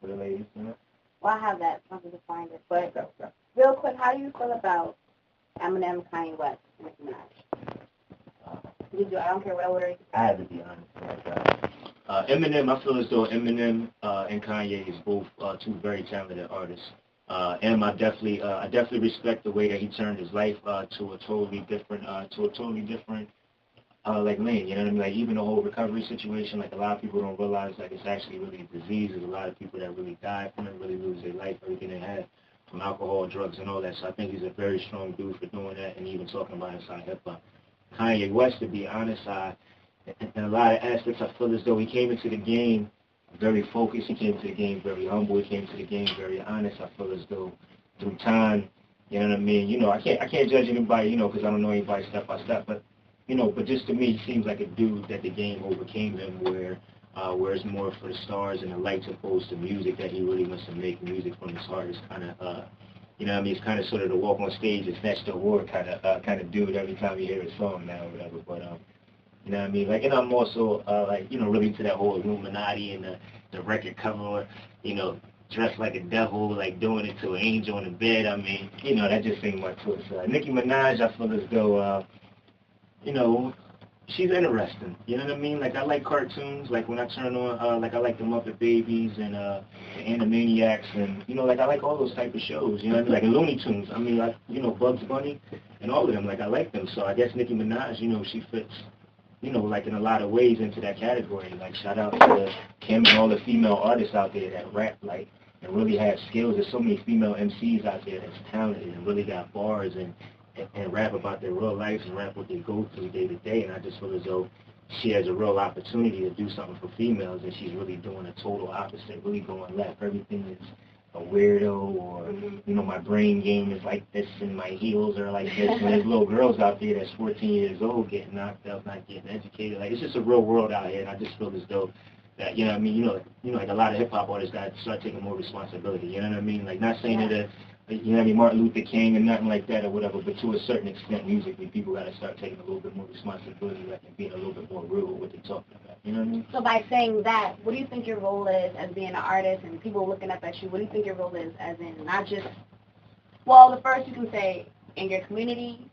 for the ladies, you know. Well, I have that. Something to find it. But real quick, how do you feel about Eminem, Kanye West, and Nicki Minaj? I don't care what order. I have to be honest. Like, Eminem, I feel as though Eminem and Kanye is both two very talented artists. And I definitely respect the way that he turned his life to a totally different like lane. You know what I mean? Like even the whole recovery situation, like a lot of people don't realize like it's actually really a disease. There's a lot of people that really die from it, really lose their life, everything they had from alcohol, drugs, and all that. So I think he's a very strong dude for doing that, and even talking about inside hip hop. Kanye West, to be honest, in a lot of aspects, I feel as though he came into the game very focused. He came to the game very humble. He came to the game very honest. I feel as though through time, you know what I mean. You know, I can't judge anybody, you know, because I don't know anybody step by step, but. You know, but just to me, he seems like a dude that the game overcame him, where it's more for the stars and the lights opposed to music, that he really wants to make music from his heart. It's kind of, you know what I mean, it's kind of sort of the walk on stage and snatch the award kind of dude every time you hear his song now or whatever. But, you know what I mean? Like, and I'm also, like, you know, really into that whole Illuminati and the record cover, you know, dressed like a devil, like doing it to an angel in the bed. I mean, you know, that just ain't my twist. Nicki Minaj, I feel as though, you know, she's interesting. You know what I mean? Like, I like cartoons. Like, when I turn on, like, I like the Muppet Babies and the Animaniacs and, you know, like, I like all those type of shows. You know what I mean? Like, and Looney Tunes. I mean, like, you know, Bugs Bunny and all of them. Like, I like them. So I guess Nicki Minaj, you know, she fits, you know, like, in a lot of ways into that category. Like, shout out to Kim and all the female artists out there that rap, like, and really have skills. There's so many female MCs out there that's talented and really got bars and rap about their real lives and rap what they go through day to day. And I just feel as though she has a real opportunity to do something for females, and she's really doing a total opposite, really going left. Everything is a weirdo, or, you know, my brain game is like this and my heels are like this. When there's little girls out there that's 14 years old getting knocked up, not getting educated. Like, it's just a real world out here, and I just feel as though that, you know what I mean, you know, like a lot of hip-hop artists got to start taking more responsibility, you know what I mean? Like, not saying that you know what I mean, Martin Luther King and nothing like that or whatever, but to a certain extent, musically, people got to start taking a little bit more responsibility, like, and being a little bit more real with what they're talking about. You know what I mean? So by saying that, what do you think your role is as being an artist and people looking up at you? What do you think your role is as in not just, well, the first you can say in your community,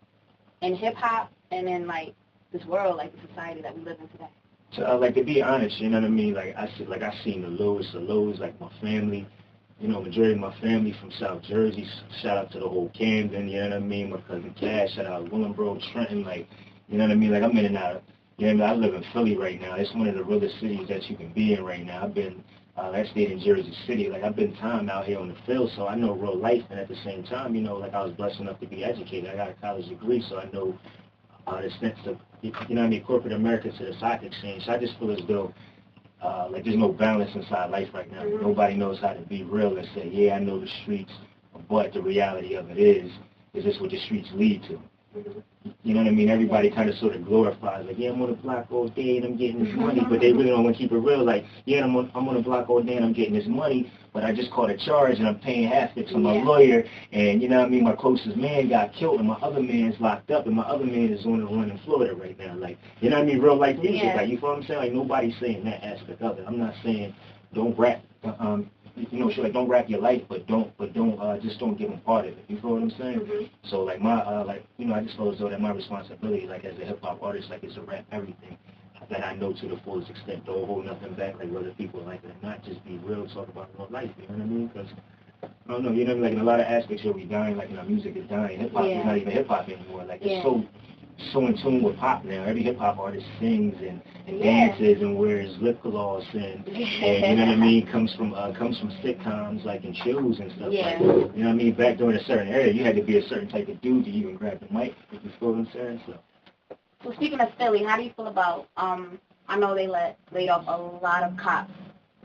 in hip-hop, and in, like, this world, like the society that we live in today? So, like, to be honest, you know what I mean? Like, I seen the lows, like my family. You know, majority of my family from South Jersey. Shout out to the whole Camden, you know what I mean? My cousin Cash, shout out Willenboro, Trenton, like, you know what I mean? Like, I'm in and out. You know what I mean? I live in Philly right now. It's one of the realest cities that you can be in right now. I've been, I stayed in Jersey City. Like, I've been time out here on the field, so I know real life. And at the same time, you know, like, I was blessed enough to be educated. I got a college degree, so I know the sense of, you know what I mean, corporate America to the stock exchange. So I just feel as though, like, there's no balance inside life right now. Nobody knows how to be real and say, yeah, I know the streets, but the reality of it is this what the streets lead to? You know what I mean? Everybody kind of sort of glorifies, like, yeah, I'm on the block all day and I'm getting this money, but they really don't want to keep it real. Like, yeah, I'm on the block all day and I'm getting this money, but I just caught a charge and I'm paying half it to my lawyer, and, you know what I mean, my closest man got killed and my other man's locked up and my other man is on the run in Florida right now. Like, you know what I mean? Real life music. Like, you feel what I'm saying? Like, nobody's saying that aspect of it. I'm not saying don't rap, you know, like, don't rap your life, but just don't give them part of it. You feel what I'm saying? So, like, like, you know, I just feel as though that my responsibility, like, as a hip hop artist, like, is to rap everything that I know to the fullest extent. Don't hold nothing back, like, whether people like it or not. Just be real, talk about real life. You know what I mean? Because I don't know, you know, like, in a lot of aspects, you'll be dying. Like, you know, music is dying. Hip hop is not even hip hop anymore. Like, it's so in tune with pop now. Every hip hop artist sings and dances and wears lip gloss and you know what I mean, comes from sitcoms, like, and shows and stuff. Like, you know what I mean? Back during a certain era, you had to be a certain type of dude to even grab the mic. You feel what I'm saying? So speaking of Philly, how do you feel about I know they laid off a lot of cops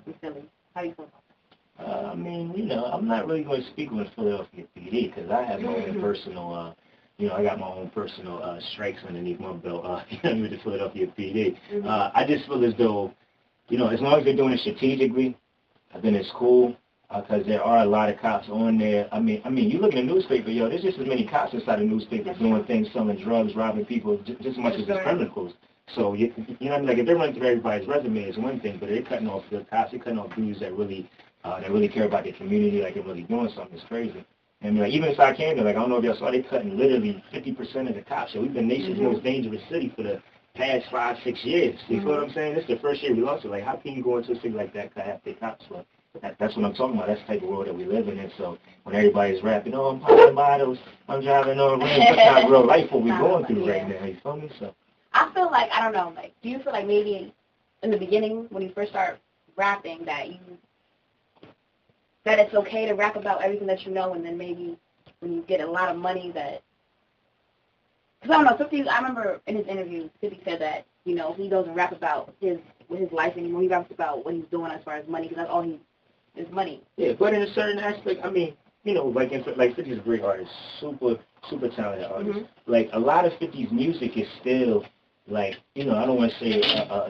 in Philly. How do you feel about that? I mean, you know, I'm not really going to speak on Philadelphia PD because I have my own personal you know, I got my own personal strikes underneath my belt with the Philadelphia PD. I just feel as though, you know, as long as they're doing it strategically, then it's cool because there are a lot of cops on there. I mean, you look in the newspaper, yo, there's just as many cops inside the newspaper doing things, selling drugs, robbing people, just as much as there's criminals. So, you know what I mean? Like, if they're running through everybody's resume, it's one thing, but they're cutting off the cops, they're cutting off dudes that really care about their community, like they're really doing something. It's crazy. And, like, even inside Canada, like, I don't know if y'all saw, they cutting literally 50% of the cops. So we've been nation's most dangerous city for the past 5-6 years. You feel what I'm saying? This is the first year we lost it. Like, how can you go into a city like that, cut half their cops? But that's what I'm talking about. That's the type of world that we live in. And so when everybody's rapping, oh, I'm popping bottles, I'm driving on rims, that's not real life what we're going through right now. You feel me? So I feel like, I don't know, like, do you feel like maybe in the beginning when you first start rapping that it's okay to rap about everything that you know, and then maybe when you get a lot of money that, because I don't know, 50, I remember in his interview, 50 said that, you know, he doesn't rap about his life anymore. He raps about what he's doing as far as money, because that's all is money. Yeah, but in a certain aspect, I mean, you know, like 50's a great artist, super talented artist. Like, a lot of 50's music is still, like, you know, I don't want to say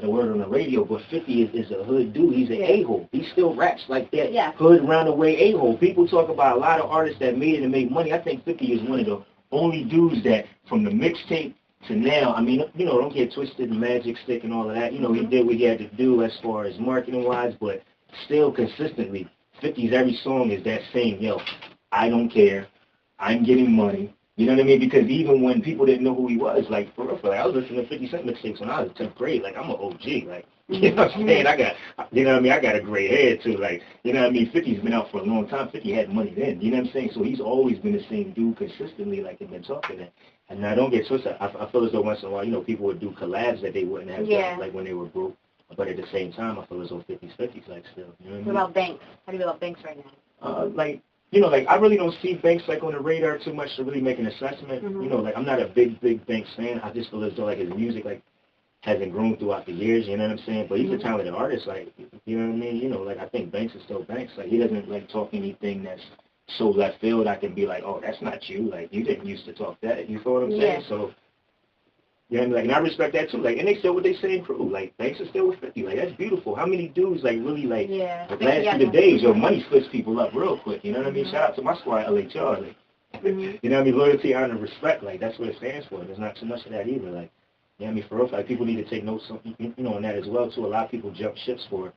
the word on the radio, but 50 is a hood dude. He's an a-hole. He still raps like that hood round-the-way a-hole. People talk about a lot of artists that made it and made money. I think 50 is one of the only dudes that, from the mixtape to now, I mean, you know, don't get twisted, Magic Stick and all of that. You know, he did what he had to do as far as marketing-wise, but still consistently, 50's every song is that same, yo, I don't care, I'm getting money. You know what I mean? Because even when people didn't know who he was, like, for real, like, I was listening to 50 Cent mixtapes when I was in 10th grade. Like, I'm an OG. Like, you know what I'm saying? You know what I mean? I got a gray hair, too. Like, you know what I mean? 50's been out for a long time. 50 had money then. You know what I'm saying? So he's always been the same dude consistently, like, and been talking that. And now, don't get twisted. I feel as though once in a while, you know, people would do collabs that they wouldn't have done, like, when they were broke. But at the same time, I feel as though 50's, like, still. You know what I mean? What about Bankz? How do you feel about Bankz right now? Like, you know, like, I really don't see Bankz, like, on the radar too much to really make an assessment. You know, like, I'm not a big Bankz fan. I just feel as though, like, his music, like, hasn't grown throughout the years, you know what I'm saying? But he's a talented artist, like, you know what I mean? You know, like, I think Bankz is still Bankz. Like, he doesn't, like, talk anything that's so left field I can be like, oh, that's not you. Like, you didn't used to talk that. You feel what I'm saying? So, you know what I mean? Like, and I respect that, too. Like, and they still what they say in crew. Like, Bankz is still with 50. Like, that's beautiful. How many dudes, like, really, like, last few days, your money splits people up real quick. You know what I mean? Shout out to my squad, L.H.R. Like, you know what I mean? Loyalty, honor, respect. Like, that's what it stands for. There's not too much of that either. Like, you know what I mean? For real, like, people need to take notes, you know, on that as well, too. A lot of people jump ships for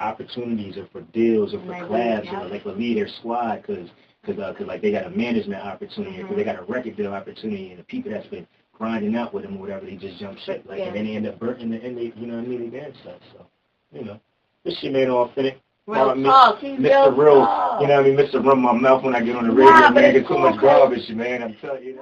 opportunities or for deals or for collabs or, like, to lead their squad because like, they got a management opportunity or because they got a record deal opportunity, and the people that's been grinding out with them or whatever, they just jump ship, like, and then they end up burnt in the end, you know what I mean, again, stuff. So, you know, this shit made authentic. Real talk, Mr. Real, you know what I mean, Mr. Run my mouth when I get on the radio, man, I get too much garbage, man, I'm telling you.